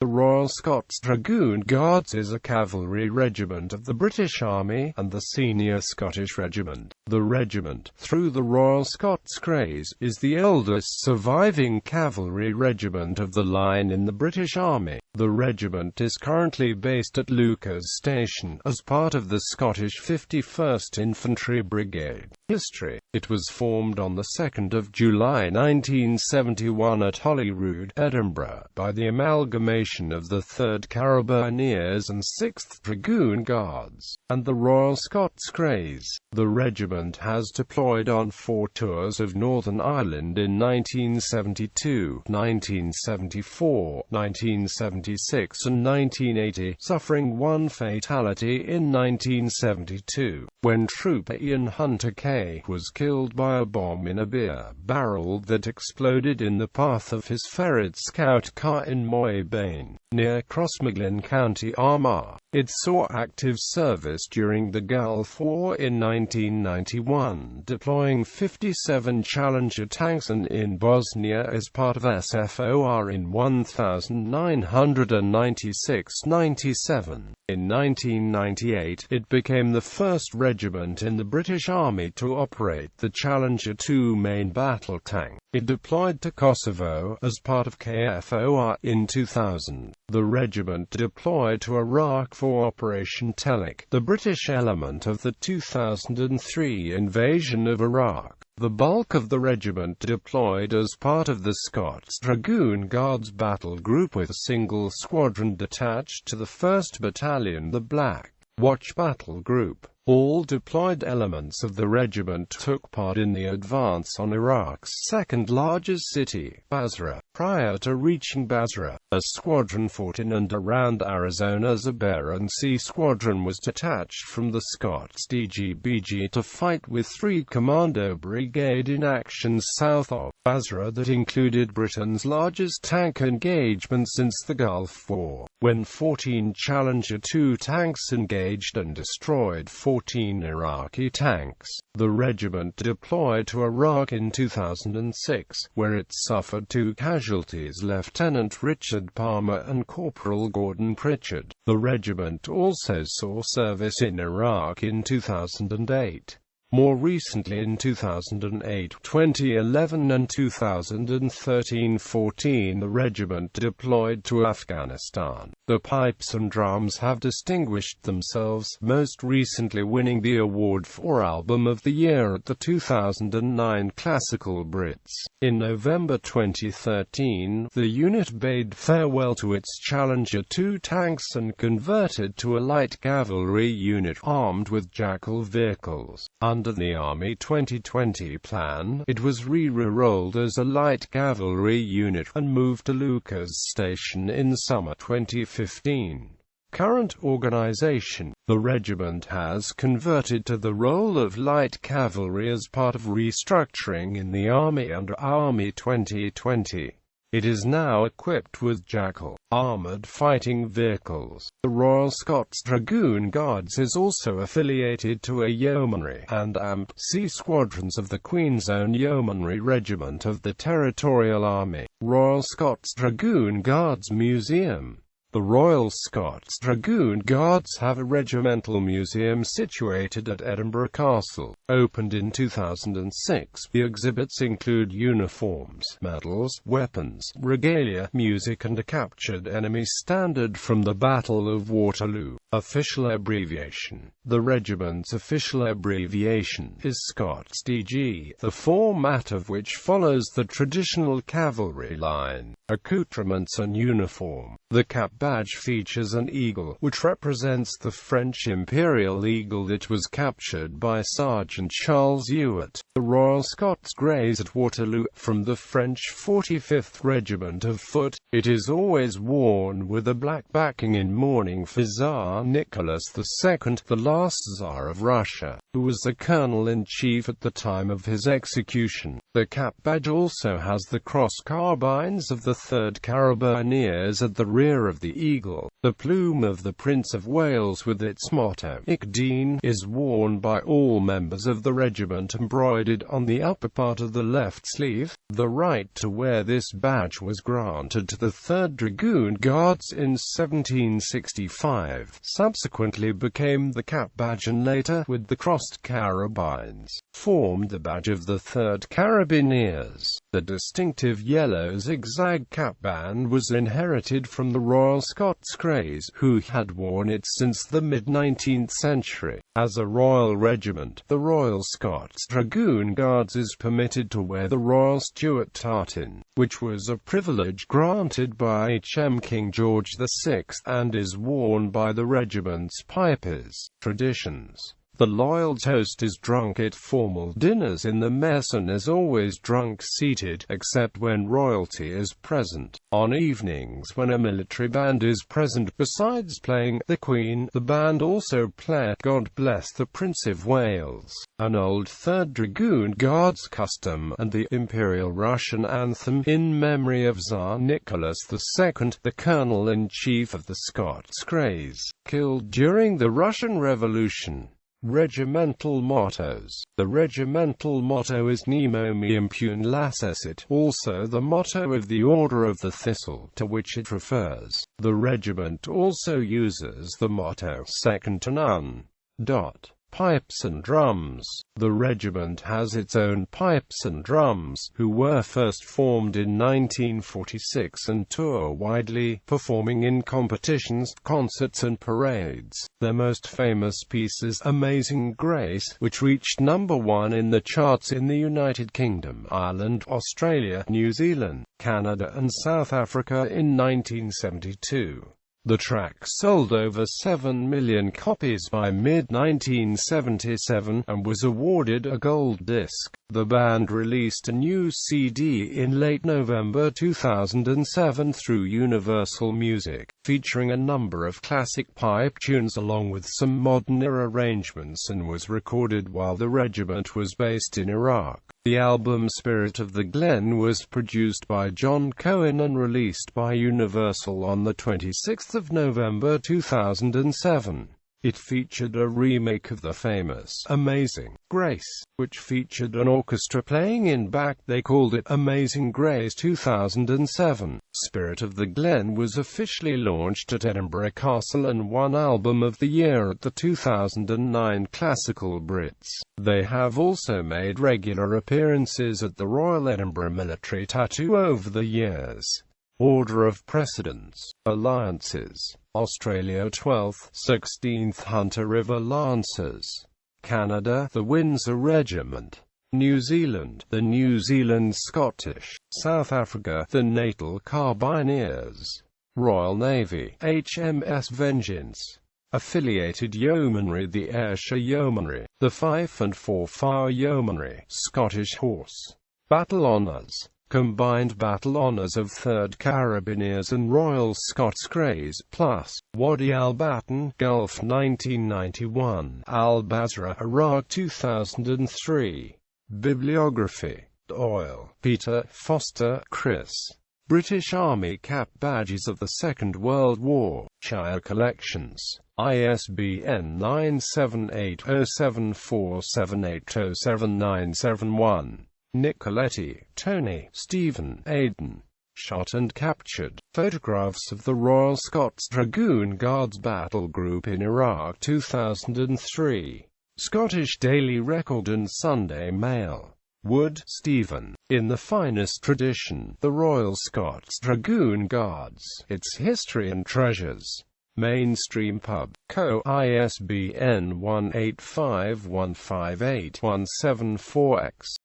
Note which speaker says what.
Speaker 1: The Royal Scots Dragoon Guards is a cavalry regiment of the British Army, and the senior Scottish regiment. The regiment, through the Royal Scots Greys, is the eldest surviving cavalry regiment of the line in the British Army. The regiment is currently based at Leuchars Station, as part of the Scottish 51st Infantry Brigade. History: it was formed on the 2nd of July 1971 at Holyrood, Edinburgh, by the amalgamation of the 3rd Carabineers and 6th Dragoon Guards, and the Royal Scots Greys. The regiment has deployed on 4 tours of Northern Ireland in 1972, 1974, 1976 and 1980, suffering 1 fatality in 1972, when trooper Ian Hunter K was killed by a bomb in a beer barrel that exploded in the path of his ferret scout car in Moybain, near Crossmaglen, County Armagh. It saw active service during the Gulf War in 1991, deploying 57 Challenger tanks, and in Bosnia as part of SFOR in 1996–97. In 1998, it became the first regiment in the British Army to operate the Challenger 2 main battle tank. It deployed to Kosovo as part of KFOR in 2000. The regiment deployed to Iraq for Operation Telic, the British element of the 2003 invasion of Iraq. The bulk of the regiment deployed as part of the Scots Dragoon Guards battle group, with a single squadron detached to the 1st Battalion, the Black Watch battle group. All deployed elements of the regiment took part in the advance on Iraq's second-largest city, Basra. Prior to reaching Basra, a squadron fought in and around Arizona's Aberrant Sea Squadron was detached from the Scots DGBG to fight with 3 Commando Brigade in action south of Basra that included Britain's largest tank engagement since the Gulf War, when 14 Challenger 2 tanks engaged and destroyed 14 Iraqi tanks. The regiment deployed to Iraq in 2006, where it suffered 2 casualties: Lieutenant Richard Palmer and Corporal Gordon Pritchard. The regiment also saw service in Iraq in 2008. More recently in 2008, 2011 and 2013–14 the regiment deployed to Afghanistan. The pipes and drums have distinguished themselves, most recently winning the award for Album of the Year at the 2009 Classical Brits. In November 2013, the unit bade farewell to its Challenger 2 tanks and converted to a light cavalry unit armed with Jackal vehicles. Under the Army 2020 plan, it was re-rolled as a light cavalry unit, and moved to Leuchars Station in summer 2015. Current organization: the regiment has converted to the role of light cavalry as part of restructuring in the Army under Army 2020. It is now equipped with Jackal armored fighting vehicles. The Royal Scots Dragoon Guards is also affiliated to a Yeomanry and AMP-C squadrons of the Queen's Own Yeomanry Regiment of the Territorial Army. Royal Scots Dragoon Guards Museum. The Royal Scots Dragoon Guards have a regimental museum situated at Edinburgh Castle. Opened in 2006, the exhibits include uniforms, medals, weapons, regalia, music and a captured enemy standard from the Battle of Waterloo. Official abbreviation: the regiment's official abbreviation is Scots DG, the format of which follows the traditional cavalry line. Accoutrements and uniform: the cap badge features an eagle, which represents the French imperial eagle that was captured by Sergeant Charles Ewart. The Royal Scots Greys at Waterloo, from the French 45th Regiment of Foot. It is always worn with a black backing in mourning for Tsar Nicholas II, the last Tsar of Russia, who was the colonel-in-chief at the time of his execution. The cap badge also has the cross carbines of the 3rd Carabineers at the rear of the eagle. The plume of the Prince of Wales with its motto, Ic Dyn, is worn by all members of the regiment, embroidered on the upper part of the left sleeve. The right to wear this badge was granted to the 3rd Dragoon Guards in 1765, subsequently became the cap badge and later, with the crossed carabines, formed the badge of the 3rd Carabineers. The distinctive yellow zigzag cap band was inherited from the Royal Scots Greys, who had worn it since the mid-19th century. As a royal regiment, the Royal Scots Dragoon Guards is permitted to wear the Royal Stuart tartan, which was a privilege granted by H.M. King George VI, and is worn by the regiment's pipers. Traditions. The loyal toast is drunk at formal dinners in the mess and is always drunk seated, except when royalty is present. On evenings when a military band is present, besides playing The Queen, the band also play God Bless the Prince of Wales, an old 3rd Dragoon Guards custom, and the Imperial Russian anthem in memory of Tsar Nicholas II, the Colonel-in-Chief of the Scots Greys, killed during the Russian Revolution. Regimental mottos. The regimental motto is Nemo me impune lacessit, also the motto of the Order of the Thistle, to which it refers. The regiment also uses the motto, second to none. Pipes and drums. The regiment has its own pipes and drums, who were first formed in 1946 and tour widely, performing in competitions, concerts and parades. Their most famous piece is Amazing Grace, which reached number 1 in the charts in the United Kingdom, Ireland, Australia, New Zealand, Canada and South Africa in 1972. The track sold over 7 million copies by mid-1977, and was awarded a gold disc. The band released a new CD in late November 2007 through Universal Music, featuring a number of classic pipe tunes along with some modern-era arrangements, and was recorded while the regiment was based in Iraq. The album Spirit of the Glen was produced by John Cohen and released by Universal on the 26th of November 2007. It featured a remake of the famous Amazing Grace, which featured an orchestra playing in back. They called it Amazing Grace 2007. Spirit of the Glen was officially launched at Edinburgh Castle and won Album of the Year at the 2009 Classical Brits. They have also made regular appearances at the Royal Edinburgh Military Tattoo over the years. Order of Precedence. Alliances. Australia 12th, 16th Hunter River Lancers. Canada, the Windsor Regiment. New Zealand, the New Zealand Scottish. South Africa, the Natal Carbineers. Royal Navy, HMS Vengeance. Affiliated Yeomanry, the Ayrshire Yeomanry, the Fife and Forfar Yeomanry, Scottish Horse. Battle Honours. Combined battle honours of 3rd Carabineers and Royal Scots Greys, plus Wadi Al Baton, Gulf 1991, Al Basra, Iraq 2003. Bibliography. Doyle, Peter, Foster, Chris. British Army Cap Badges of the Second World War, Shire Collections. ISBN 9780747807971. Nicoletti, Tony, Stephen, Aidan. Shot and Captured. Photographs of the Royal Scots Dragoon Guards Battle Group in Iraq 2003. Scottish Daily Record and Sunday Mail. Wood, Stephen. In the Finest Tradition, the Royal Scots Dragoon Guards, Its History and Treasures. Mainstream Pub. Co. ISBN 185158-174-X.